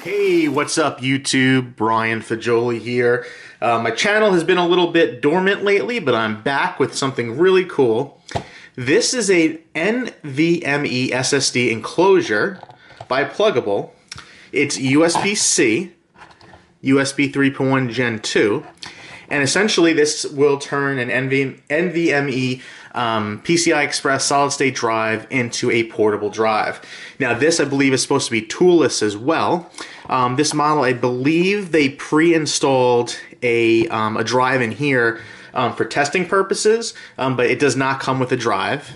Hey, what's up YouTube? Brian Fagioli here. My channel has been a little bit dormant lately, but I'm back with something really cool. This is a NVMe SSD enclosure by Plugable. It's USB-C, USB 3.1 Gen 2, and essentially this will turn an NVMe PCI Express solid-state drive into a portable drive. Now this, I believe, is supposed to be toolless as well. This model, I believe they pre-installed a drive in here for testing purposes, but it does not come with a drive.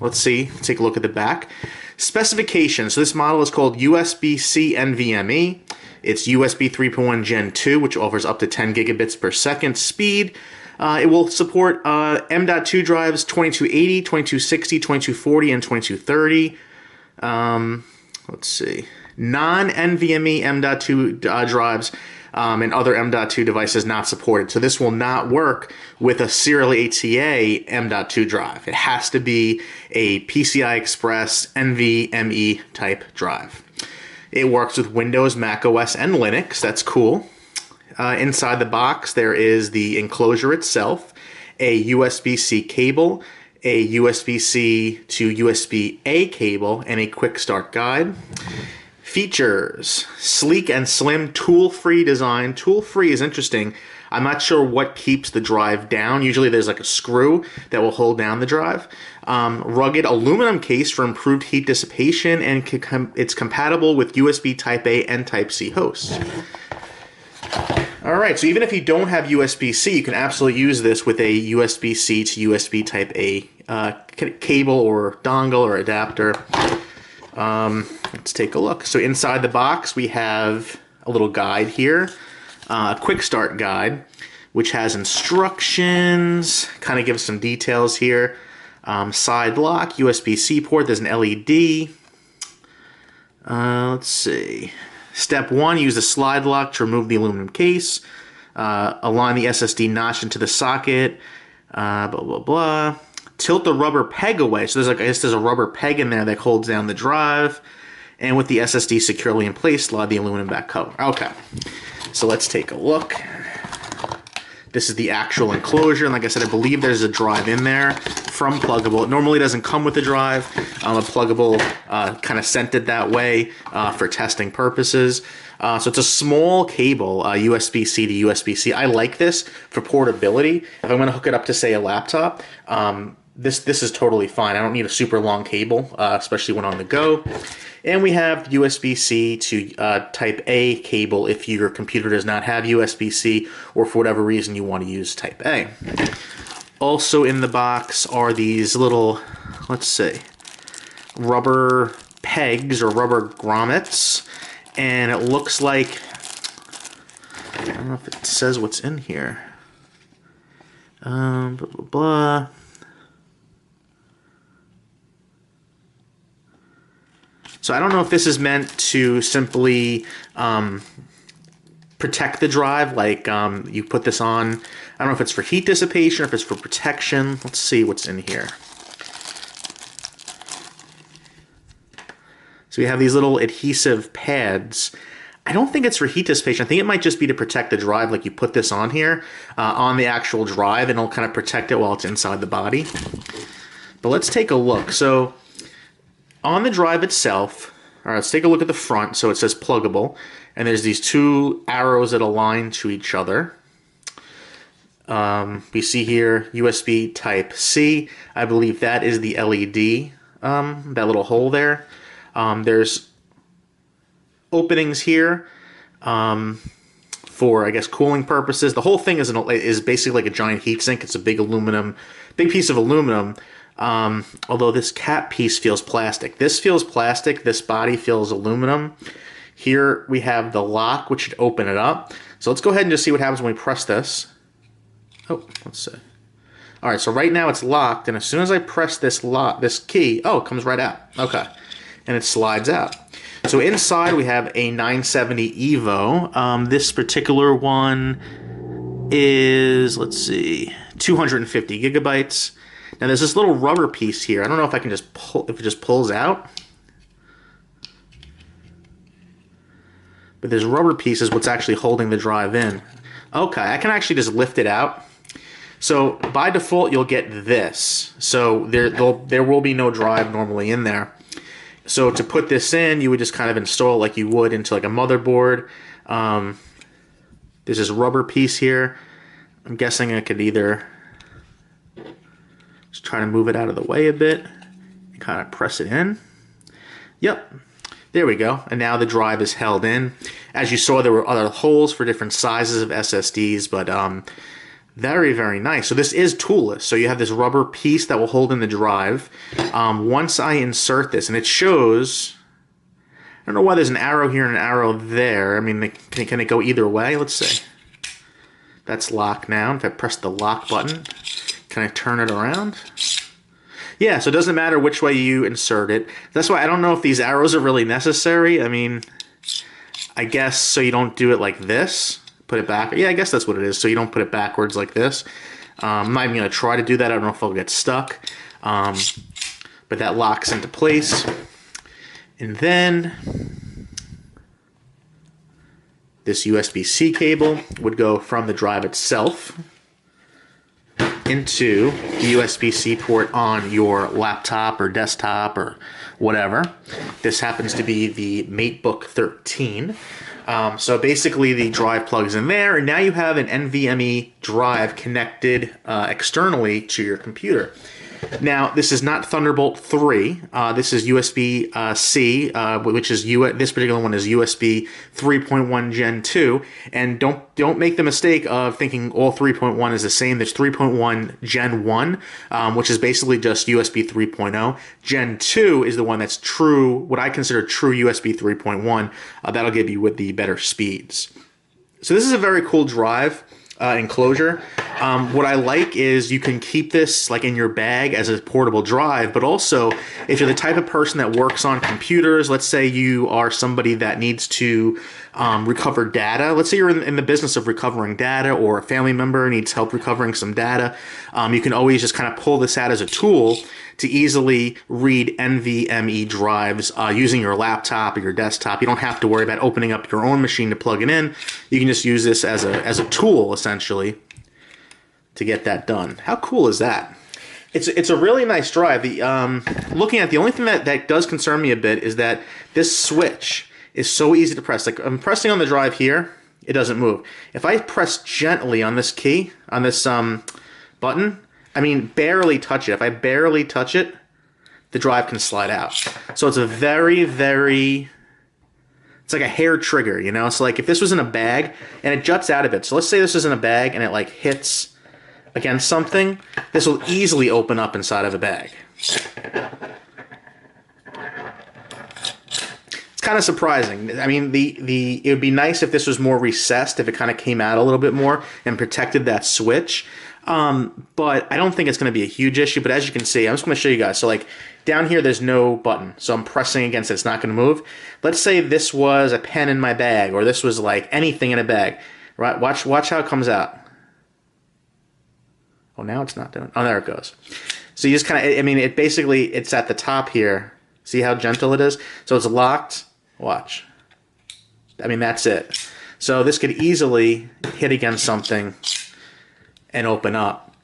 Let's see, take a look at the back. Specifications, so this model is called USB-C NVMe. It's USB 3.1 Gen 2, which offers up to 10 gigabits per second speed. It will support M.2 drives 2280, 2260, 2240, and 2230. Let's see. Non-NVMe M.2 drives and other M.2 devices not supported. So this will not work with a serial ATA M.2 drive. It has to be a PCI Express NVMe type drive. It works with Windows, Mac OS, and Linux. That's cool. Inside the box, there is the enclosure itself, a USB-C cable, a USB-C to USB-A cable, and a quick start guide. Features: sleek and slim, tool-free design. Tool-free is interesting. I'm not sure what keeps the drive down. Usually there's like a screw that will hold down the drive. Rugged aluminum case for improved heat dissipation, and it's compatible with USB Type-A and Type-C hosts. Alright, so even if you don't have USB-C, you can absolutely use this with a USB-C to USB Type-A cable or dongle or adapter. Let's take a look. So inside the box we have a little guide here, a quick start guide, which has instructions, kind of gives some details here. Side lock, USB-C port, there's an LED. Let's see. Step 1, use the slide lock to remove the aluminum case. Align the SSD notch into the socket. Blah, blah, blah. Tilt the rubber peg away. So there's like, I guess there's a rubber peg in there that holds down the drive. And with the SSD securely in place, slide the aluminum back cover. Okay, so let's take a look. This is the actual enclosure, and like I said, I believe there's a drive in there from Plugable. It normally doesn't come with a drive. Plugable kind of sent it that way for testing purposes. So it's a small cable, USB-C to USB-C. I like this for portability. If I'm going to hook it up to, say, a laptop, this is totally fine. I don't need a super long cable, especially when on the go. And we have USB-C to Type-A cable if your computer does not have USB-C or for whatever reason you want to use Type-A. Also in the box are these little, let's see, rubber pegs or rubber grommets. And it looks like, I don't know if it says what's in here. Blah, blah, blah. So I don't know if this is meant to simply protect the drive, like you put this on. I don't know if it's for heat dissipation or if it's for protection. Let's see what's in here. So we have these little adhesive pads. I don't think it's for heat dissipation. I think it might just be to protect the drive, like you put this on here, on the actual drive, and it'll kind of protect it while it's inside the body. But let's take a look. So on the drive itself, all right, let's take a look at the front. So it says Plugable, and there's these two arrows that align to each other. We see here USB Type-C. I believe that is the LED, that little hole there. There's openings here for, I guess, cooling purposes. The whole thing is basically like a giant heatsink. It's a big piece of aluminum. Although this cap piece feels plastic. This feels plastic. This body feels aluminum. Here we have the lock, which should open it up. So let's go ahead and just see what happens when we press this. Oh, let's see. All right, so right now it's locked, and as soon as I press this key, oh, it comes right out. Okay, and it slides out. So inside we have a 970 EVO. This particular one is, let's see, 250 gigabytes. Now there's this little rubber piece here. I don't know if I can just pull, if it just pulls out. But this rubber piece is what's actually holding the drive in. Okay, I can actually just lift it out. So by default, you'll get this. So there will be no drive normally in there. So to put this in, you would just kind of install it like you would into like a motherboard. There's this rubber piece here. I'm guessing I could either just try to move it out of the way a bit and kind of press it in. Yep. There we go, and now the drive is held in. As you saw, there were other holes for different sizes of SSDs, but very, very nice. So this is toolless, so you have this rubber piece that will hold in the drive. Once I insert this, and it shows, I don't know why there's an arrow here and an arrow there. I mean, can it go either way? Let's see. That's locked now. If I press the lock button, can I turn it around? Yeah, so it doesn't matter which way you insert it. That's why I don't know if these arrows are really necessary. I mean, I guess so you don't do it like this. Put it back. Yeah, I guess that's what it is. So you don't put it backwards like this. I'm not even going to try to do that. I don't know if I'll get stuck. But that locks into place. And then this USB-C cable would go from the drive itself into the USB-C port on your laptop or desktop or whatever. This happens to be the MateBook 13. So basically the drive plugs in there, and now you have an NVMe drive connected externally to your computer. Now, this is not Thunderbolt 3. This is USB-C, which is this particular one is USB 3.1 Gen 2. And don't make the mistake of thinking all 3.1 is the same. There's 3.1 Gen 1, which is basically just USB 3.0. Gen 2 is the one that's true, what I consider true USB 3.1. That'll give you with the better speeds. So this is a very cool drive. Enclosure. What I like is you can keep this like in your bag as a portable drive, but also if you're the type of person that works on computers, let's say you are somebody that needs to recover data. Let's say you're in the business of recovering data, or a family member needs help recovering some data. You can always just kind of pull this out as a tool to easily read NVMe drives using your laptop or your desktop. You don't have to worry about opening up your own machine to plug it in. You can just use this as a tool, essentially, to get that done. How cool is that? It's a really nice drive. Looking at the only thing that does concern me a bit is that this switch is so easy to press. Like, I'm pressing on the drive here, it doesn't move. If I press gently on this key, on this button, I mean, barely touch it. If I barely touch it, the drive can slide out. So it's a very, very, it's like a hair trigger, you know? It's like if this was in a bag and it juts out a bit. So let's say this is in a bag and it like hits against something. This will easily open up inside of a bag. It's kind of surprising. I mean, it would be nice if this was more recessed, if it kind of came out a little bit more and protected that switch. But I don't think it's going to be a huge issue. But as you can see, I'm just going to show you guys. So like down here, there's no button. So I'm pressing against it. It's not going to move. Let's say this was a pen in my bag, or this was like anything in a bag. Right? Watch how it comes out. Oh, now it's not doing. Oh, there it goes. So you just kind of, I mean, it's at the top here. See how gentle it is? So it's locked. Watch. I mean, that's it. So this could easily hit against something and open up.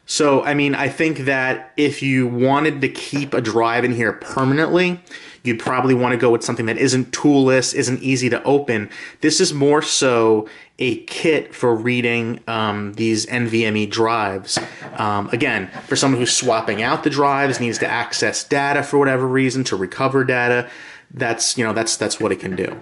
So, I mean, I think that if you wanted to keep a drive in here permanently, you'd probably want to go with something that isn't toolless, isn't easy to open. This is more so a kit for reading these NVMe drives. Again, for someone who's swapping out the drives, needs to access data for whatever reason, to recover data, that's what it can do.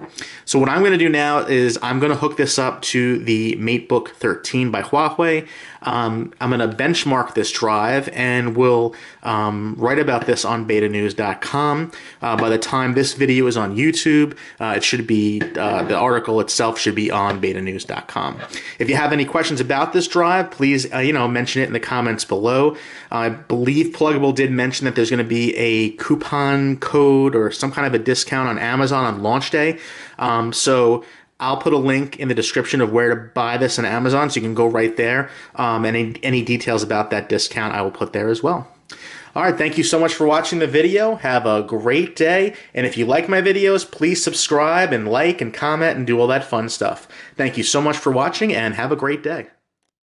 So what I'm going to do now is I'm going to hook this up to the MateBook 13 by Huawei. I'm going to benchmark this drive, and we'll write about this on betanews.com. By the time this video is on YouTube, it should be the article itself should be on betanews.com. If you have any questions about this drive, please mention it in the comments below. I believe Plugable did mention that there's going to be a coupon code or some kind of a discount on Amazon on launch day. So I'll put a link in the description of where to buy this on Amazon, so you can go right there. And any details about that discount I will put there as well. All right, thank you so much for watching the video. Have a great day. And if you like my videos, please subscribe and like and comment and do all that fun stuff. Thank you so much for watching and have a great day.